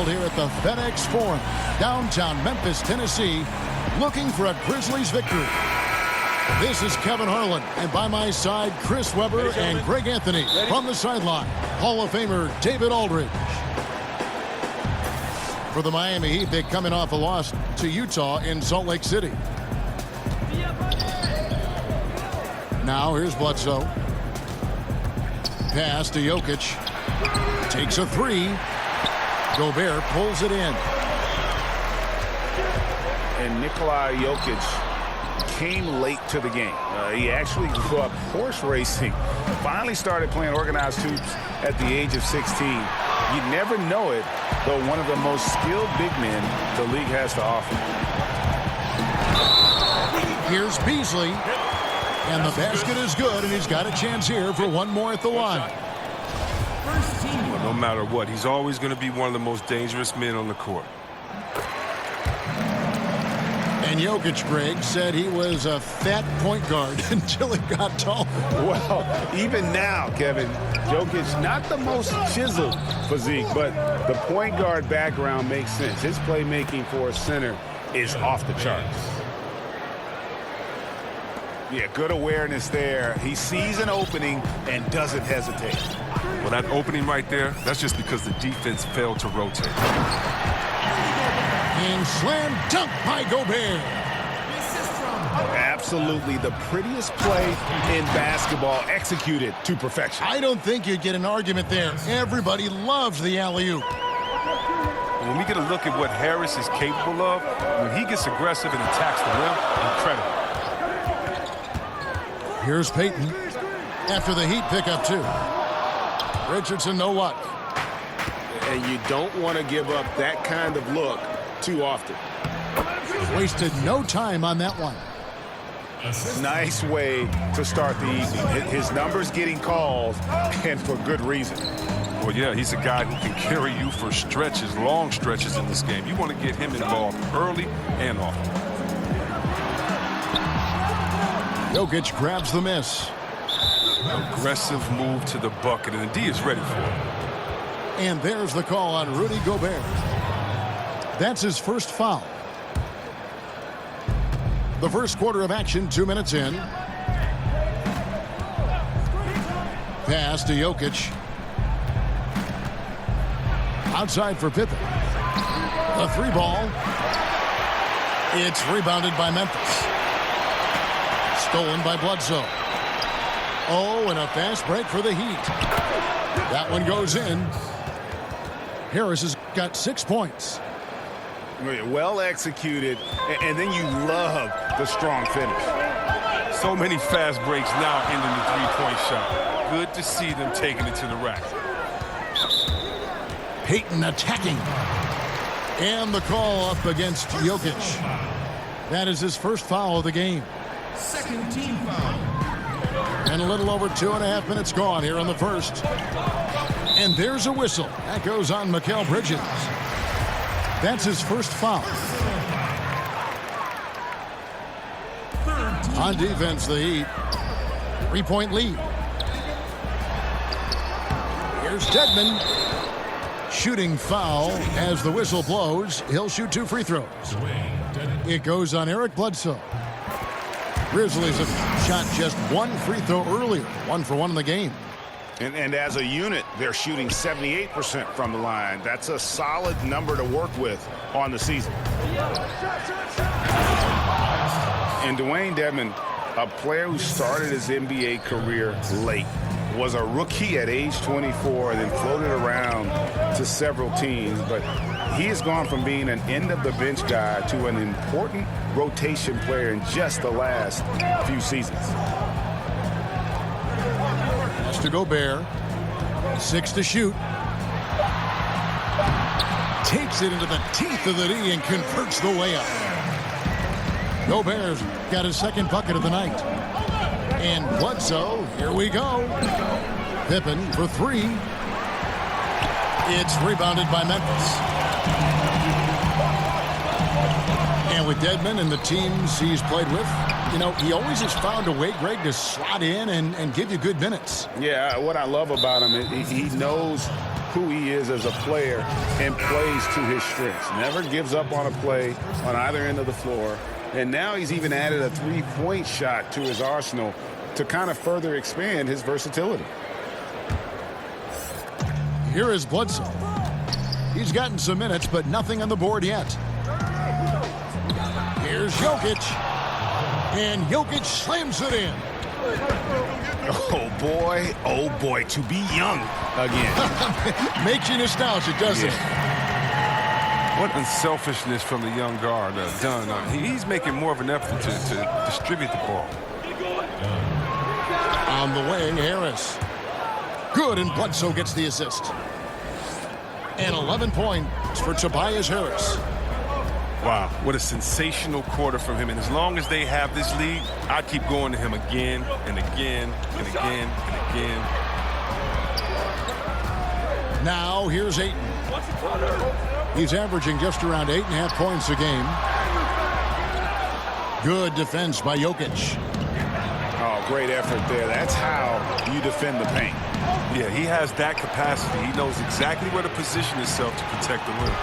Here at the FedEx Forum, downtown Memphis, Tennessee, looking for a Grizzlies victory. This is Kevin Harlan, and by my side, Chris Webber and Greg Anthony. From the sideline, Hall of Famer David Aldridge. For the Miami Heat, they're coming off a loss to Utah in Salt Lake City. Now here's Bledsoe. Pass to Jokic. Takes a three. Gobert pulls it in. And Nikola Jokic came late to the game. He actually grew up horse racing. Finally started playing organized hoops at the age of 16. You never know it, though one of the most skilled big men the league has to offer. Here's Beasley. And the basket is good, and he's got a chance here for one more at the line. Well, no matter what, he's always going to be one of the most dangerous men on the court. And Jokic, Greg, said he was a fat point guard until he got tall. Well, even now, Kevin, Jokic, not the most chiseled physique, but the point guard background makes sense. His playmaking for a center is off the charts. Yeah, good awareness there. He sees an opening and doesn't hesitate. Well, that opening right there, that's just because the defense failed to rotate. And slam dunk by Gobert. Absolutely the prettiest play in basketball, executed to perfection. I don't think you'd get an argument there. Everybody loves the alley-oop. When we get a look at what Harris is capable of, when he gets aggressive and attacks the rim, incredible. Here's Payton after the Heat pick up two. Richardson, no luck. And you don't want to give up that kind of look too often. Wasted no time on that one. Nice way to start the evening. His numbers getting called, and for good reason. Well, yeah, he's a guy who can carry you for stretches, long stretches in this game. You want to get him involved early and often. Jokic grabs the miss. Aggressive move to the bucket, and the D is ready for it. And there's the call on Rudy Gobert. That's his first foul. The first quarter of action, 2 minutes in. Pass to Jokic. Outside for Pippen. The three ball. It's rebounded by Memphis. Stolen by Bledsoe. Oh, and a fast break for the Heat. That one goes in. Harris has got 6 points. Well executed, and then you love the strong finish. So many fast breaks now ending the three-point shot. Good to see them taking it to the rack. Payton attacking. And the call up against Jokic. That is his first foul of the game. Second team foul. And a little over 2.5 minutes gone here in the first. And there's a whistle. That goes on Mikal Bridges. That's his first foul. On defense, the Heat. 3-point lead. Here's Dedmon. Shooting foul as the whistle blows. He'll shoot 2 free throws. It goes on Eric Bledsoe. Grizzlies have shot just one free throw earlier. 1 for 1 in the game. And as a unit, they're shooting 78% from the line. That's a solid number to work with on the season. And Dwayne Dedmon, a player who started his NBA career late, was a rookie at age 24 and then floated around to several teams. But he has gone from being an end-of-the-bench guy to an important rotation player in just the last few seasons. To Gobert, 6 to shoot. Takes it into the teeth of the D and converts the layup. Gobert's got his second bucket of the night. And Bledsoe, here we go. Pippen for 3. It's rebounded by Memphis. And with Dedmon and the teams he's played with, you know, he always has found a way, Greg, to slot in and give you good minutes. Yeah, what I love about him is he knows who he is as a player and plays to his strengths. Never gives up on a play on either end of the floor. And now he's even added a three-point shot to his arsenal to kind of further expand his versatility. Here is Bledsoe. He's gotten some minutes, but nothing on the board yet. Here's Jokic. And Jokic slams it in. Oh boy, to be young again. Makes you nostalgic, doesn't it? What unselfishness from the young guard done. He's making more of an effort to distribute the ball. On the wing, Harris. Good, and Bledsoe gets the assist. And 11 points for Tobias Harris. Wow, what a sensational quarter from him. And as long as they have this lead, I keep going to him again and again and again and again. Now, here's Ayton. He's averaging just around 8.5 points a game. Good defense by Jokic. Oh, great effort there. That's how you defend the paint. Yeah, he has that capacity. He knows exactly where to position himself to protect the rim.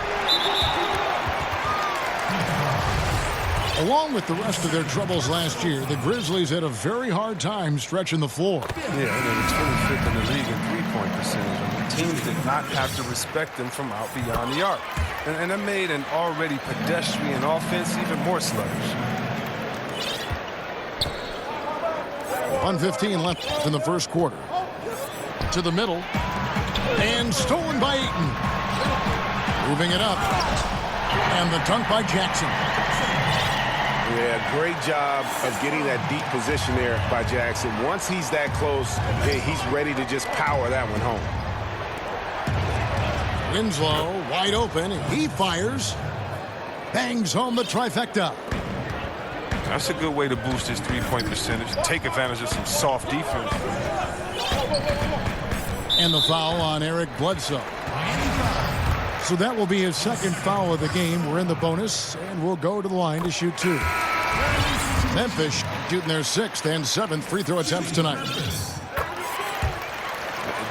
Along with the rest of their troubles last year, the Grizzlies had a very hard time stretching the floor. Yeah, and they were 25th in the league in three-point percentage. And the teams did not have to respect them from out beyond the arc. And that made an already pedestrian offense even more sluggish. 1:15 left in the first quarter. To the middle. And stolen by Ayton. Moving it up. And the dunk by Jackson. Yeah, great job of getting that deep position there by Jackson. Once he's that close, he's ready to just power that one home. Winslow wide open. He fires. Bangs home the trifecta. That's a good way to boost his three-point percentage. Take advantage of some soft defense. And the foul on Eric Bledsoe. So that will be his second foul of the game. We're in the bonus, and we'll go to the line to shoot 2. Memphis shooting their 6th and 7th free throw attempts tonight.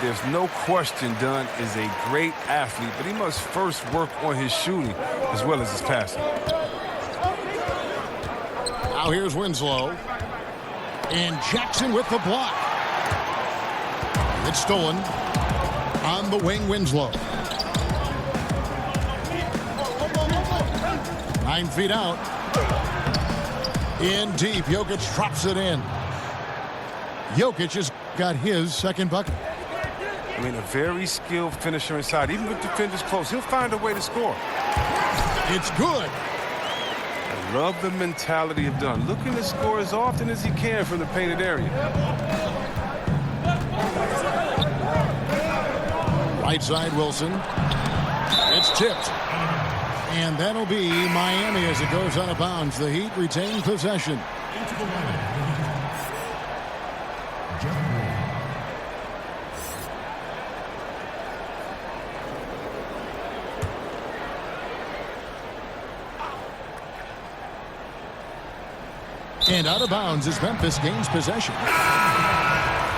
There's no question Dunn is a great athlete, but he must first work on his shooting as well as his passing. Now here's Winslow. And Jackson with the block. It's stolen. On the wing, Winslow. 9 feet out. In deep, Jokic drops it in. Jokic has got his second bucket. I mean, a very skilled finisher inside. Even with defenders close, he'll find a way to score. It's good. I love the mentality of Dunn, looking to score as often as he can from the painted area. Right side, Wilson. It's tipped. And that'll be Miami as it goes out of bounds. The Heat retain possession. Into the line. And out of bounds as Memphis gains possession. Talk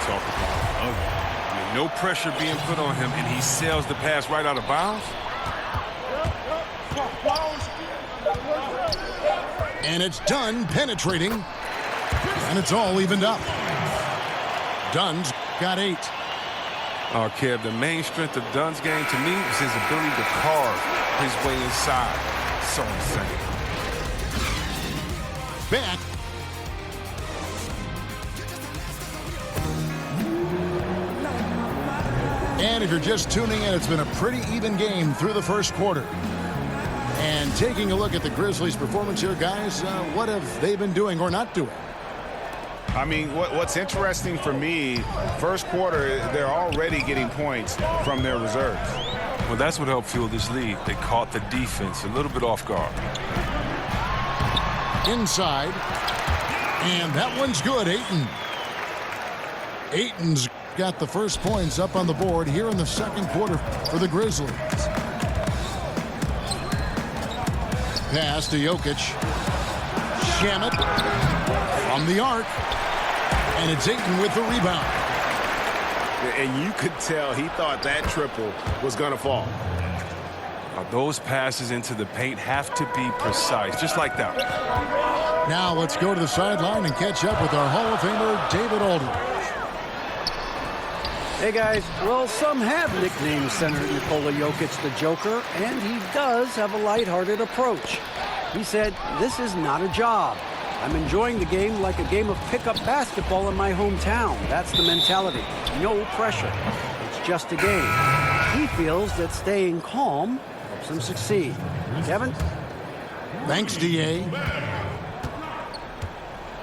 about ugly. I mean, no pressure being put on him, and he sails the pass right out of bounds. And it's done penetrating. And it's all evened up. Dunn's got 8. Oh, Kev, the main strength of Dunn's game to me is his ability to carve his way inside. So insane. Back. And if you're just tuning in, it's been a pretty even game through the first quarter. And taking a look at the Grizzlies' performance here, guys, what have they been doing or not doing? I mean, what's interesting for me, first quarter, they're already getting points from their reserves. Well, that's what helped fuel this lead. They caught the defense a little bit off guard. Inside. And that one's good, Ayton. Ayton's got the first points up on the board here in the second quarter for the Grizzlies. Pass to Jokic. Shamet from the arc. And it's Ayton with the rebound. And you could tell he thought that triple was going to fall. Those passes into the paint have to be precise, just like that. Now let's go to the sideline and catch up with our Hall of Famer, David Aldridge. Hey guys, well, some have nicknamed center Nikola Jokic the Joker, and he does have a lighthearted approach. He said, "This is not a job. I'm enjoying the game like a game of pickup basketball in my hometown. That's the mentality. No pressure. It's just a game." He feels that staying calm helps him succeed. Kevin? Thanks, D.A.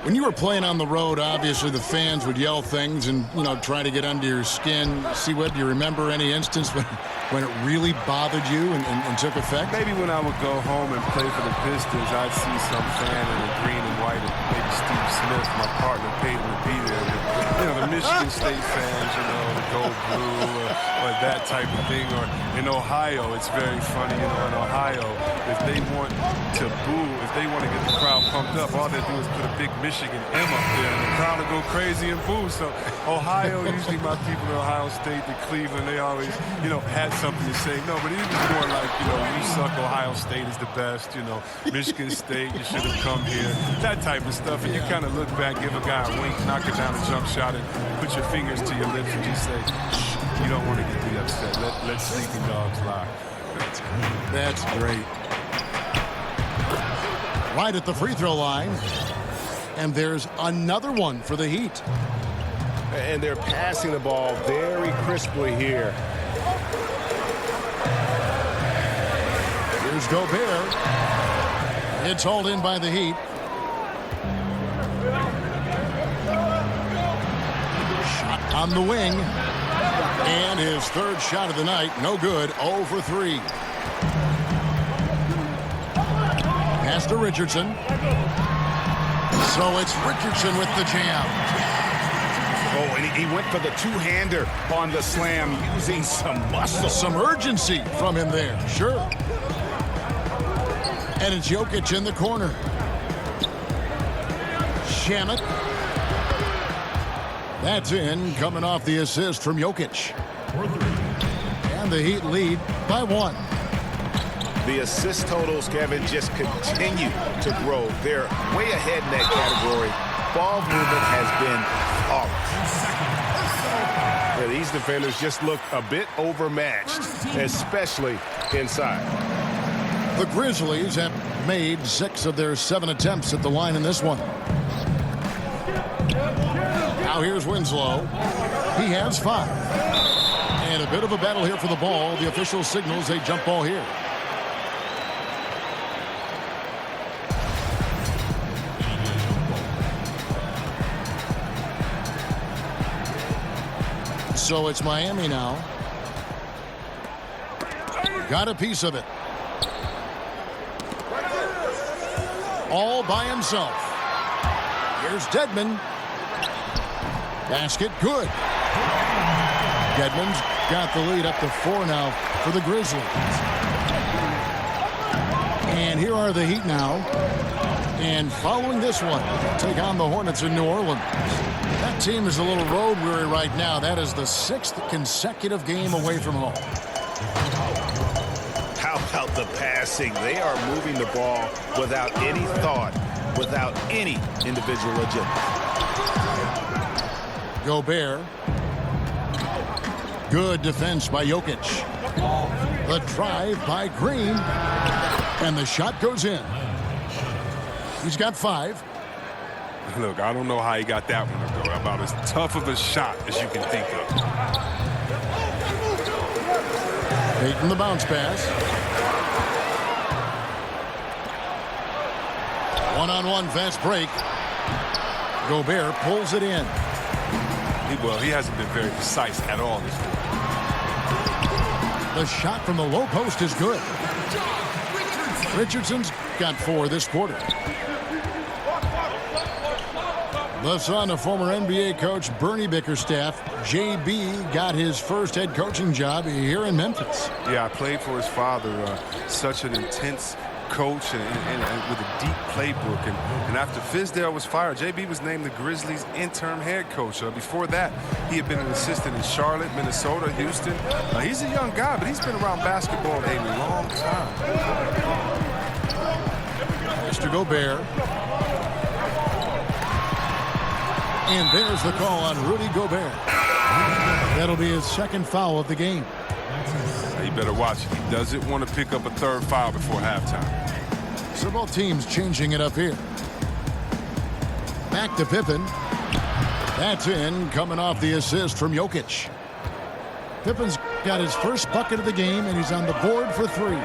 When you were playing on the road, obviously the fans would yell things and, try to get under your skin. See what, do you remember any instance when it really bothered you and took effect? Maybe when I would go home and play for the Pistons, I'd see some fan in the green and white, and maybe Steve Smith, my partner, paid him to be there. But, the Michigan State fans, the gold blue or that type of thing. Or in Ohio, it's very funny, in Ohio, if they want to boo, if they want to get the crowd pumped up, all they do is put a big Michigan M up there, and the crowd will go crazy and boo. So Ohio, usually my people in Ohio State, the Cleveland, they always, had something to say. No, but it was more like, you suck, Ohio State is the best, Michigan State, you should have come here, that type of stuff. And you kind of look back, give a guy a wink, knock it down a jump shot, and put your fingers to your lips and just say, shh, you don't want to get me upset. Let sleeping dogs lie. That's great. Right at the free throw line. And there's another one for the Heat. And they're passing the ball very crisply here. Here's Gobert. It's hauled in by the Heat. Shot on the wing. And his third shot of the night. No good. 0 for 3. Pass to Richardson. So it's Richardson with the jam. Oh, and he went for the two-hander on the slam, using some muscle. Some urgency from him there, sure. And it's Jokic in the corner. Shamet. That's in, coming off the assist from Jokic. And the Heat lead by 1. The assist totals, Kevin, just continue to grow. They're way ahead in that category. Ball movement has been off. Yeah, these defenders just look a bit overmatched, especially inside. The Grizzlies have made 6 of their 7 attempts at the line in this one. Now here's Winslow. He has 5. And a bit of a battle here for the ball. The official signals a jump ball here. So it's Miami now. Got a piece of it. All by himself. Here's Dedmon. Basket good. Dedmon's got the lead up to 4 now for the Grizzlies. And here are the Heat now. And following this one, take on the Hornets in New Orleans. That team is a little road weary right now. That is the 6th consecutive game away from home. How about the passing? They are moving the ball without any thought, without any individual agenda. Gobert. Good defense by Jokic. The drive by Green. And the shot goes in. He's got 5. Look, I don't know how he got that one to go. About as tough of a shot as you can think of. Taking the bounce pass. One-on-one fast break. Gobert pulls it in. Well, he hasn't been very precise at all this quarter. The shot from the low post is good. Richardson's got 4 this quarter. The son of former NBA coach Bernie Bickerstaff, JB got his first head coaching job here in Memphis. Yeah, I played for his father, such an intense coach and with a deep playbook. And after Fizdale was fired, JB was named the Grizzlies' interim head coach. Before that, he had been an assistant in Charlotte, Minnesota, Houston. He's a young guy, but he's been around basketball a long time. Mr. Gobert. And there's the call on Rudy Gobert. That'll be his second foul of the game. You better watch it. He doesn't want to pick up a third foul before halftime. So both teams changing it up here. Back to Pippen. That's in, coming off the assist from Jokic. Pippen's got his first bucket of the game, and he's on the board for 3.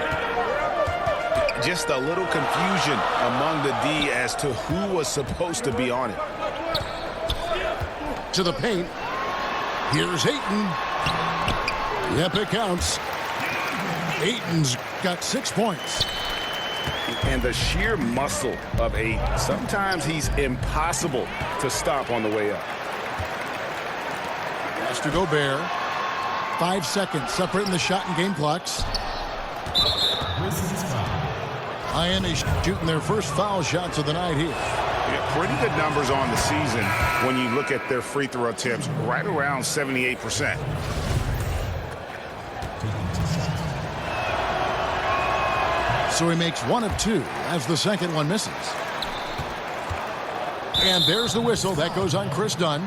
Just a little confusion among the D as to who was supposed to be on it. To the paint. Here's Ayton. Yep, it counts. Ayton's got 6 points. And the sheer muscle of Ayton. Sometimes he's impossible to stop on the way up. Mr. Gobert. 5 seconds separating the shot and game clocks. Miami shooting their first foul shots of the night here. Yeah, pretty good numbers on the season when you look at their free throw attempts, right around 78%. So he makes 1 of 2 as the second one misses. And there's the whistle. That goes on Chris Dunn.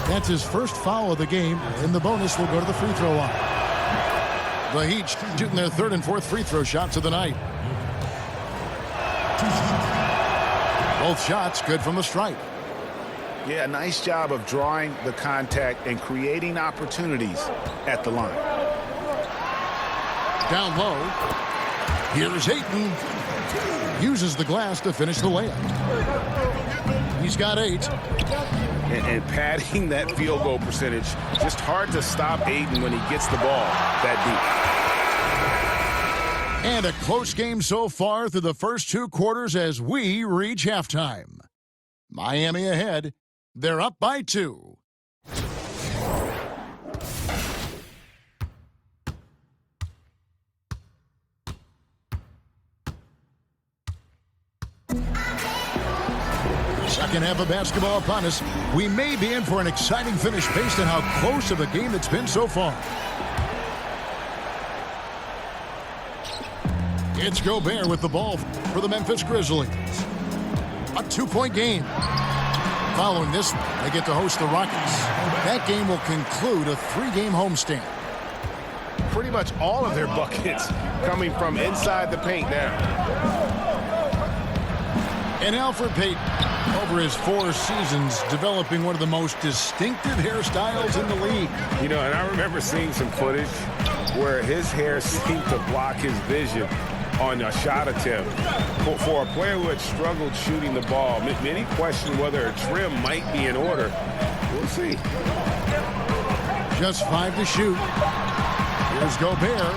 That's his first foul of the game, and the bonus will go to the free throw line. The Heat shooting their 3rd and 4th free throw shots of the night. Both shots good from the stripe. Yeah, nice job of drawing the contact and creating opportunities at the line. Down low. Here's Ayton. Uses the glass to finish the layup. He's got 8. And padding that field goal percentage, just hard to stop Ayton when he gets the ball that deep. And a close game so far through the first 2 quarters as we reach halftime. Miami ahead. They're up by 2. Second half of basketball upon us. We may be in for an exciting finish based on how close of a game it's been so far. It's Gobert with the ball for the Memphis Grizzlies. A 2-point game. Following this, they get to host the Rockets. That game will conclude a 3-game homestand. Pretty much all of their buckets coming from inside the paint now. And Alfred Payton, over his 4 seasons, developing one of the most distinctive hairstyles in the league. You know, and I remember seeing some footage where his hair seemed to block his vision on a shot attempt. For a player who had struggled shooting the ball, many question whether a trim might be in order. We'll see. Just 5 to shoot. Here's Gobert.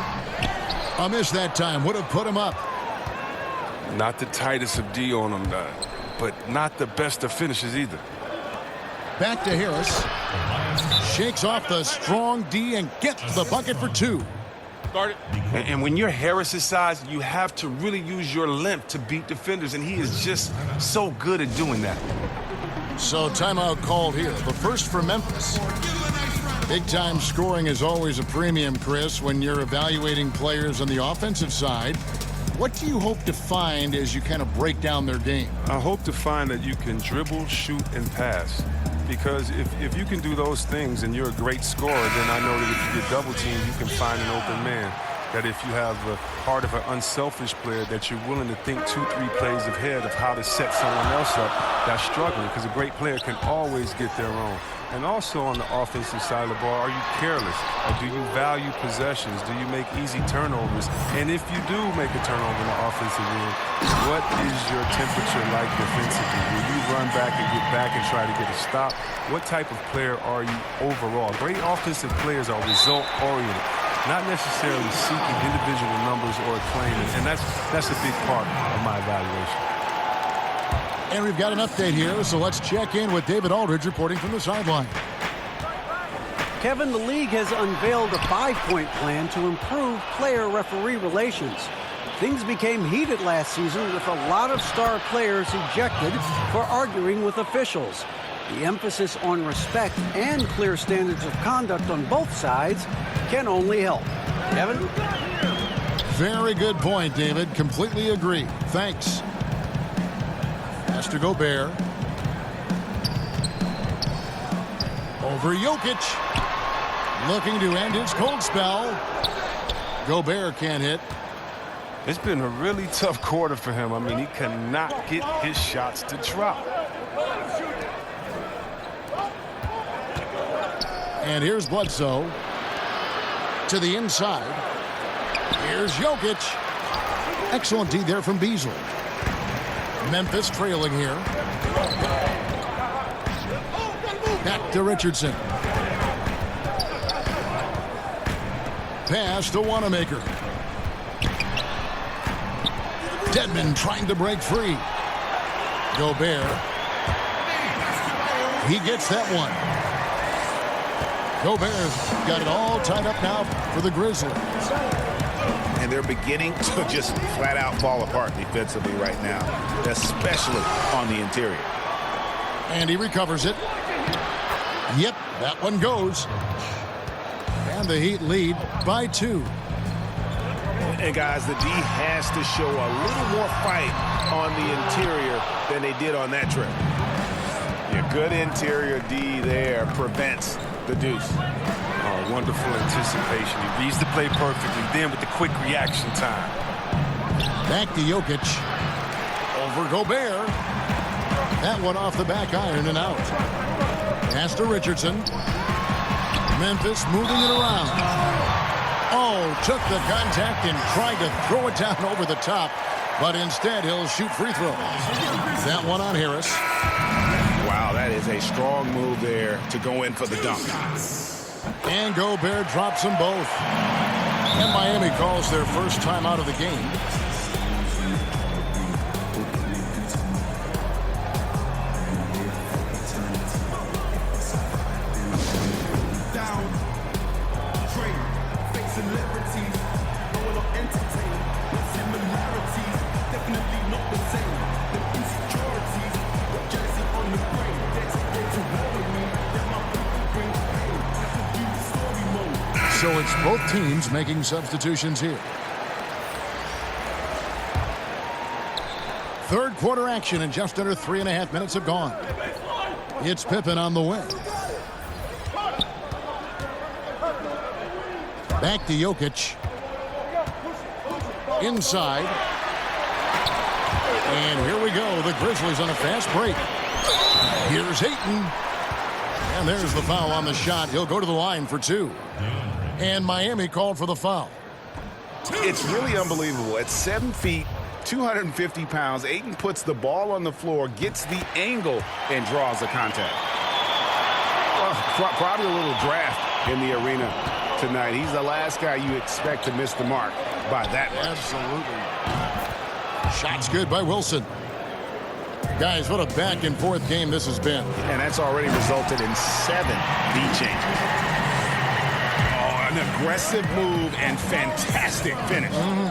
A miss that time. Would have put him up. Not the tightest of D on him, but not the best of finishes either. Back to Harris. Shakes off the strong D and gets the bucket for 2. And when you're Harris's size, you have to really use your length to beat defenders, and he is just so good at doing that. So timeout called here. The first for Memphis. Big-time scoring is always a premium, Chris, when you're evaluating players on the offensive side. What do you hope to find as you kind of break down their game? I hope to find that you can dribble, shoot, and pass. Because if you can do those things and you're a great scorer, then I know that if you get double teamed, you can find an open man. That if you have the heart of an unselfish player, that you're willing to think 2-3 plays ahead of how to set someone else up that's struggling, because a great player can always get their own. And also on the offensive side of the ball, are you careless? Or do you value possessions? Do you make easy turnovers? And if you do make a turnover in the offensive end, what is your temperature like defensively? Will you run back and get back and try to get a stop? What type of player are you overall? Great offensive players are result-oriented, not necessarily seeking individual numbers or acclaim, and that's a big part of my evaluation. And we've got an update here, so let's check in with David Aldridge reporting from the sideline. Kevin, the league has unveiled a 5-point plan to improve player-referee relations. Things became heated last season with a lot of star players ejected for arguing with officials. The emphasis on respect and clear standards of conduct on both sides can only help. Kevin? Very good point, David. Completely agree. Thanks. Pass to Gobert. Over Jokic. Looking to end his cold spell. Gobert can't hit. It's been a really tough quarter for him. I mean, he cannot get his shots to drop. And here's Bledsoe. To the inside. Here's Jokic. Excellent D there from Beasley. Memphis trailing here. Back to Richardson. Pass to Wanamaker. Dedmon trying to break free. Gobert. He gets that one. Gobert's got it all tied up now for the Grizzlies. And they're beginning to just flat out fall apart defensively right now, especially on the interior. And he recovers it. Yep, that one goes. And the Heat lead by 2. And guys, the D has to show a little more fight on the interior than they did on that trip. Yeah, good interior D there prevents the deuce. Oh, wonderful anticipation. He reads the play perfectly. Then with the quick reaction time. Back to Jokic. Over Gobert. That one off the back iron and out. Pass to Richardson. Memphis moving it around. Oh, took the contact and tried to throw it down over the top. But instead, he'll shoot free throws. That one on Harris. Wow, that is a strong move there to go in for the dunk. And Gobert drops them both. And Miami calls their first time out of the game. So it's both teams making substitutions here. Third quarter action, and just under 3.5 minutes have gone. It's Pippen on the wing. Back to Jokic. Inside. And here we go. The Grizzlies on a fast break. Here's Ayton. And there's the foul on the shot. He'll go to the line for 2. And Miami called for the foul. It's really unbelievable. At 7 feet, 250 pounds, Ayton puts the ball on the floor, gets the angle, and draws the contact. Well, probably a little draft in the arena tonight. He's the last guy you expect to miss the mark by that much. Absolutely. Shot's good by Wilson. Guys, what a back-and-forth game this has been. And that's already resulted in 7 beat changes. An aggressive move and fantastic finish.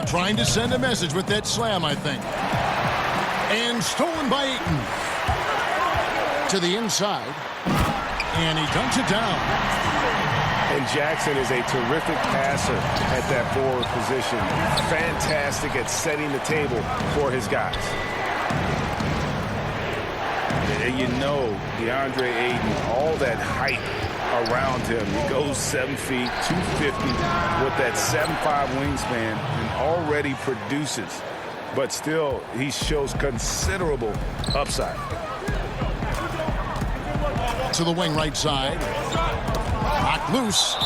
Trying to send a message with that slam, I think. And stolen by Ayton. To the inside. And he dunks it down. And Jackson is a terrific passer at that forward position. Fantastic at setting the table for his guys. And you know, DeAndre Ayton, all that hype around him. He goes 7 feet, 250 with that 7'5" wingspan and already produces. But still, he shows considerable upside. To the wing right side. Knocked loose.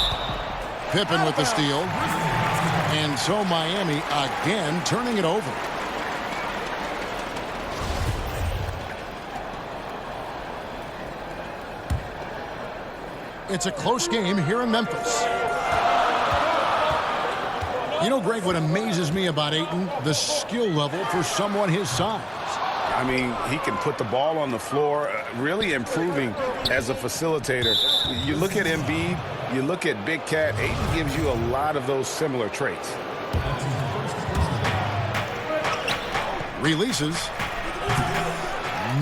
Pippen with the steal. And so Miami again turning it over. It's a close game here in Memphis. You know, Greg, what amazes me about Ayton, the skill level for someone his size. I mean, he can put the ball on the floor, really improving as a facilitator. You look at Embiid, you look at Big Cat, Ayton gives you a lot of those similar traits. Releases.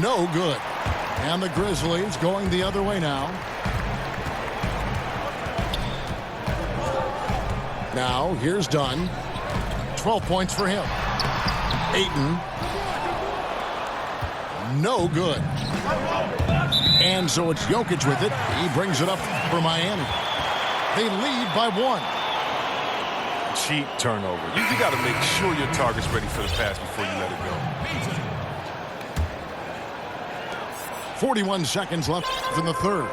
No good. And the Grizzlies going the other way now. Now, here's Dunn. 12 points for him. Ayton. No good. And so it's Jokic with it. He brings it up for Miami. They lead by 1. Cheap turnover. You got to make sure your target's ready for the pass before you let it go. 41 seconds left in the third.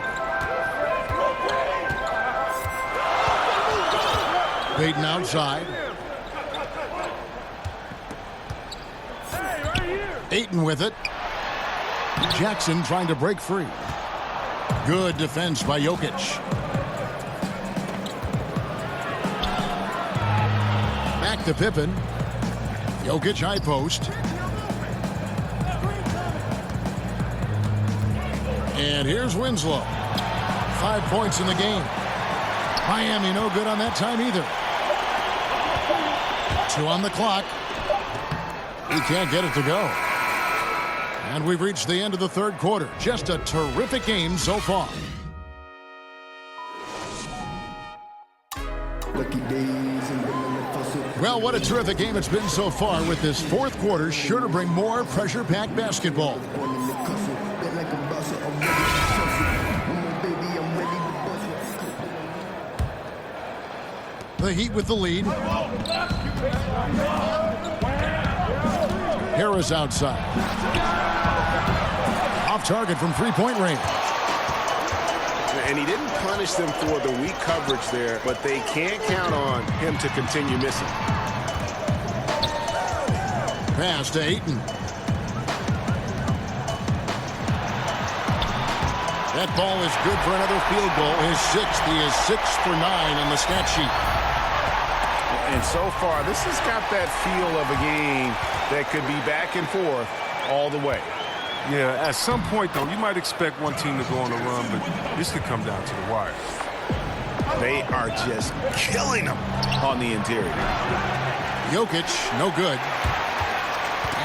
Payton outside. Ayton with it. Jackson trying to break free. Good defense by Jokic. Back to Pippen. Jokic high post. And here's Winslow. 5 points in the game. Miami no good on that time either. 2 on the clock. He can't get it to go. And we've reached the end of the third quarter. Just a terrific game so far. Well, what a terrific game it's been so far, with this fourth quarter sure to bring more pressure-packed basketball. The Heat with the lead. Harris outside. Off target from three-point range. And he didn't punish them for the weak coverage there, but they can't count on him to continue missing. Pass to Ayton. That ball is good for another field goal. His 6th. He is 6 for 9 on the stat sheet. And so far, this has got that feel of a game that could be back and forth all the way. Yeah, at some point, though, you might expect one team to go on a run, but this could come down to the wire. They are just killing them on the interior. Jokic, no good.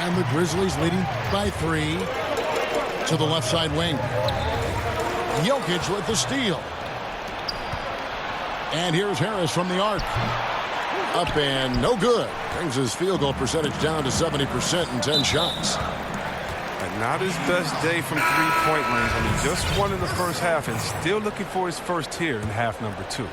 And the Grizzlies leading by 3 to the left side wing. Jokic with the steal. And here's Harris from the arc. Up and no good. Brings his field goal percentage down to 70% in 10 shots. And not his best day from three-point range. I mean, just won in the first half and still looking for his first here in half number 2.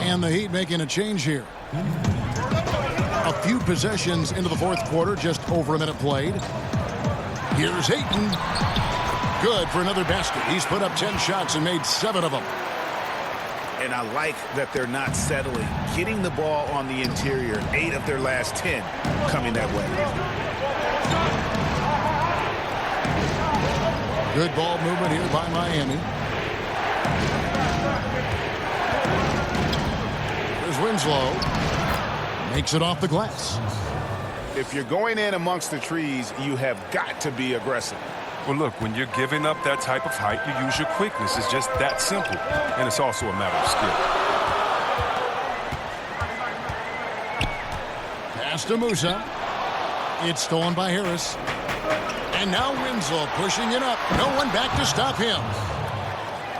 And the Heat making a change here. A few possessions into the fourth quarter, just over a minute played. Here's Ayton. Good for another basket. He's put up 10 shots and made 7 of them. And I like that they're not settling. Getting the ball on the interior, 8 of their last 10 coming that way. Good ball movement here by Miami. There's Winslow. Makes it off the glass. If you're going in amongst the trees, you have got to be aggressive. Well, look, when you're giving up that type of height, you use your quickness. It's just that simple. And it's also a matter of skill. Pass to Musa. It's stolen by Harris. And now Winslow pushing it up. No one back to stop him.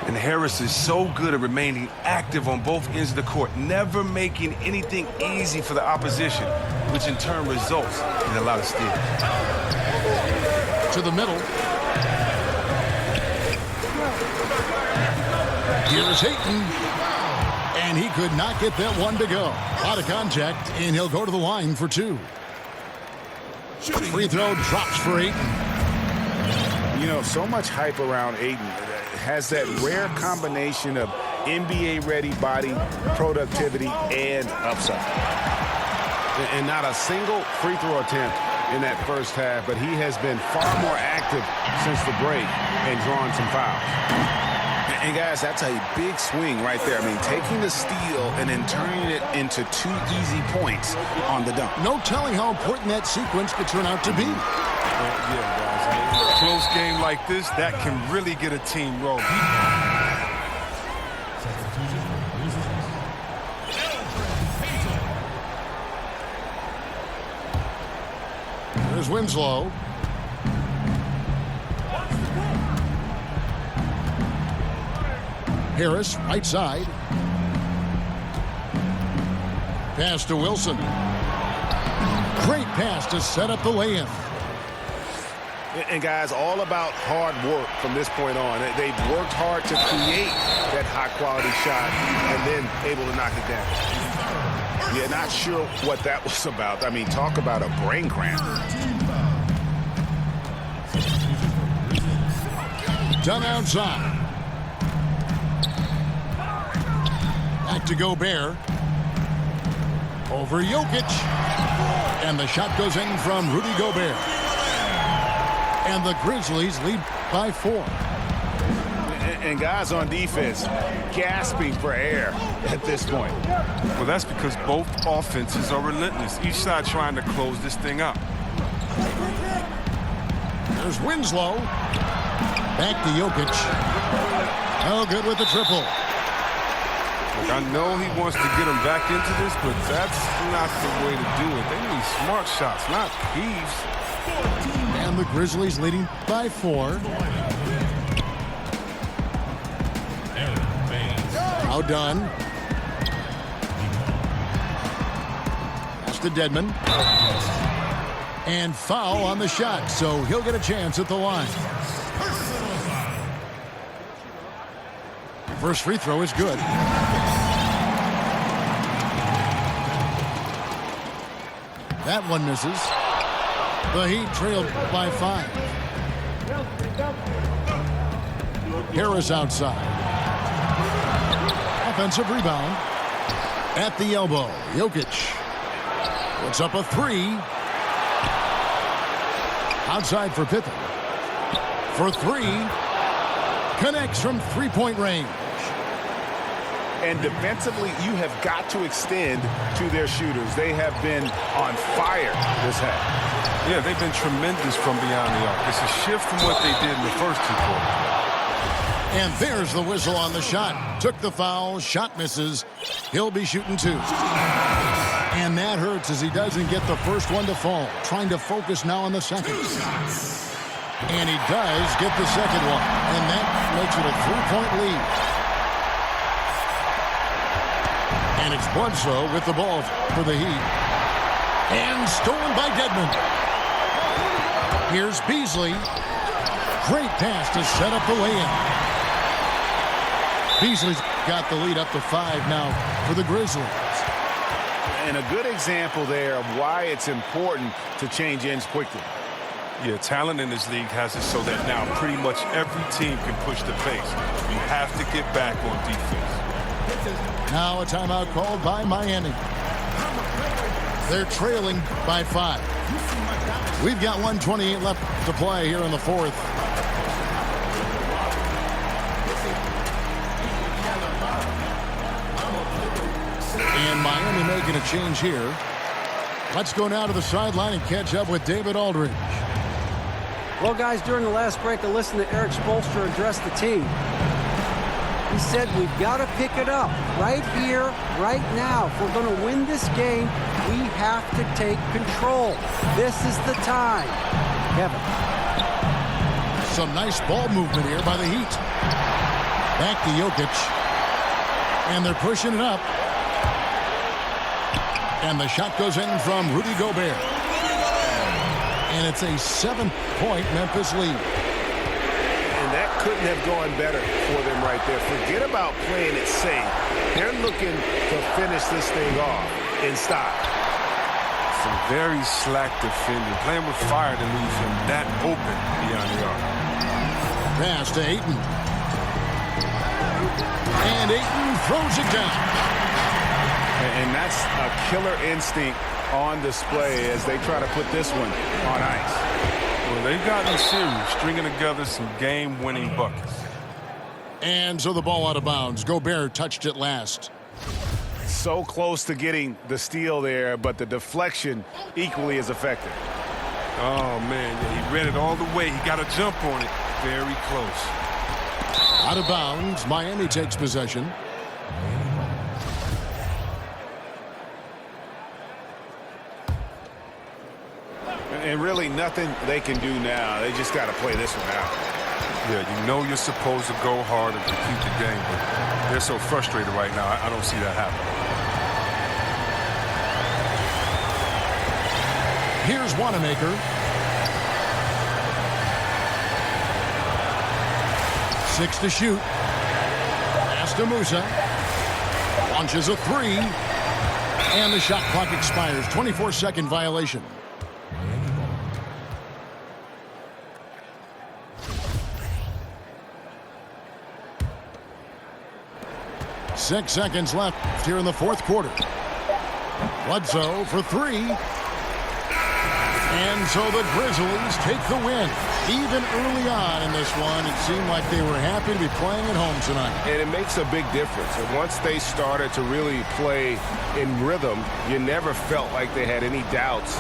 And Harris is so good at remaining active on both ends of the court, never making anything easy for the opposition, which in turn results in a lot of steals. To the middle. Here's Ayton. And he could not get that one to go. Out of contact, and he'll go to the line for two. Free throw drops for Ayton. You know, so much hype around Ayton. Has that rare combination of NBA-ready body, productivity, and upside. And not a single free throw attempt in that first half, but he has been far more active since the break and drawing some fouls. And guys, that's a big swing right there. I mean, taking the steal and then turning it into 2 easy points on the dunk. No telling how important that sequence could turn out to be. Yeah, guys. I mean, a close game like this, that can really get a team rolling. There's Winslow. Harris, right side. Pass to Wilson. Great pass to set up the lay-in. And guys, all about hard work from this point on. They've worked hard to create that high-quality shot and then able to knock it down. Yeah, not sure what that was about. I mean, talk about a brain cramp. Done outside. Back to Gobert. Over Jokic. And the shot goes in from Rudy Gobert. And the Grizzlies lead by 4. And guys on defense gasping for air at this point. Well, that's because both offenses are relentless. Each side trying to close this thing up. There's Winslow. Back to Jokic. Oh, good with the triple. Look, I know he wants to get him back into this, but that's not the way to do it. They need smart shots, not heaves. And the Grizzlies leading by 4. Now done. Pass to Dedmon. And foul on the shot, so he'll get a chance at the line. First free throw is good. That one misses. The Heat trailed by 5. Harris outside. Offensive rebound. At the elbow, Jokic puts up a 3. Outside for Pippen. For 3. Connects from three-point range. And defensively, you have got to extend to their shooters. They have been on fire this half. Yeah, they've been tremendous from beyond the arc. It's a shift from what they did in the first 2 quarters. And there's the whistle on the shot. Took the foul, shot misses. He'll be shooting 2. And that hurts as he doesn't get the first one to fall. Trying to focus now on the second. And he does get the second one. And that makes it a 3-point lead. And it's Bledsoe with the ball for the Heat. And stolen by Dedmon. Here's Beasley. Great pass to set up the lay-in. Beasley's got the lead up to 5 now for the Grizzlies. And a good example there of why it's important to change ends quickly. Yeah, talent in this league has it so that now pretty much every team can push the pace. You have to get back on defense. Now a timeout called by Miami. They're trailing by 5. We've got 1:28 left to play here in the 4th. And Miami making a change here. Let's go now to the sideline and catch up with David Aldridge. Well, guys, during the last break, I listened to Eric Spoelstra address the team. He said we've got to pick it up right here, right now. If we're going to win this game, we have to take control. This is the time. Kevin. Some nice ball movement here by the Heat. Back to Jokic. And they're pushing it up. And the shot goes in from Rudy Gobert. And it's a 7-point Memphis lead. And that couldn't have gone better for them right there. Forget about playing it safe. They're looking to finish this thing off in style. Some very slack defending. Playing with fire to leave him that open beyond the arc. Pass to Ayton. And Ayton throws it down. And that's a killer instinct on display as they try to put this one on ice. Well, they've gotten serious, stringing together some game-winning buckets. And so the ball out of bounds. Gobert touched it last. So close to getting the steal there, but the deflection equally as effective. Oh, man, yeah, he read it all the way. He got a jump on it. Very close. Out of bounds. Miami takes possession. And really nothing they can do now. They just got to play this one out. Yeah, you know you're supposed to go hard and compete the game, but they're so frustrated right now. I don't see that happening. Here's Wanamaker. Six to shoot. Pass to Musa. Launches a three. And the shot clock expires. 24-second violation. Six seconds left here in the fourth quarter. Bledsoe for three. And so the Grizzlies take the win. Even early on in this one, it seemed like they were happy to be playing at home tonight. And it makes a big difference. And once they started to really play in rhythm, you never felt like they had any doubts